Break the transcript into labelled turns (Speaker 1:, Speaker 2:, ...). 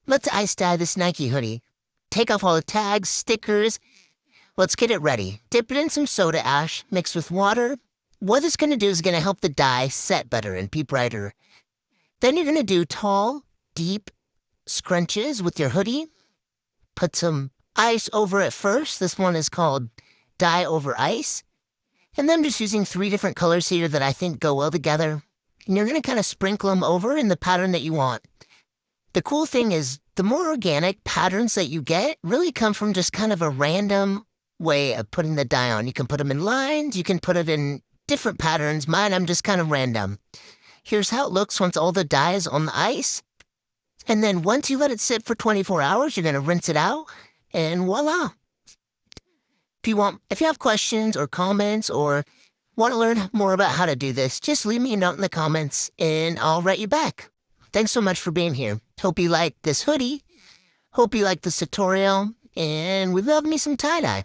Speaker 1: Let's ice dye this Nike hoodie. Take off all the tags, stickers. Let's get it ready. Dip it in some soda ash mixed with water. What it's going to do is going to help the dye set better and be brighter. Then you're going to do tall, deep scrunches with your hoodie. Put some ice over it first. This one is called dye over ice. And then I'm just using 3 different colors here that I think go well together. And you're going to kind of sprinkle them over in the pattern that you want. The cool thing is the more organic patterns that you get really come from just kind of a random way of putting the dye on. You can put them in lines, you can put it in different patterns. Mine, I'm just kind of random. Here's how it looks once all the dye is on the ice. And then once you let it sit for 24 hours, you're going to rinse it out, and voila. If you have questions or comments or want to learn more about how to do this, just leave me a note in the comments and I'll write you back. Thanks so much for being here. Hope you like this hoodie. Hope you like this tutorial. And we love me some tie-dye.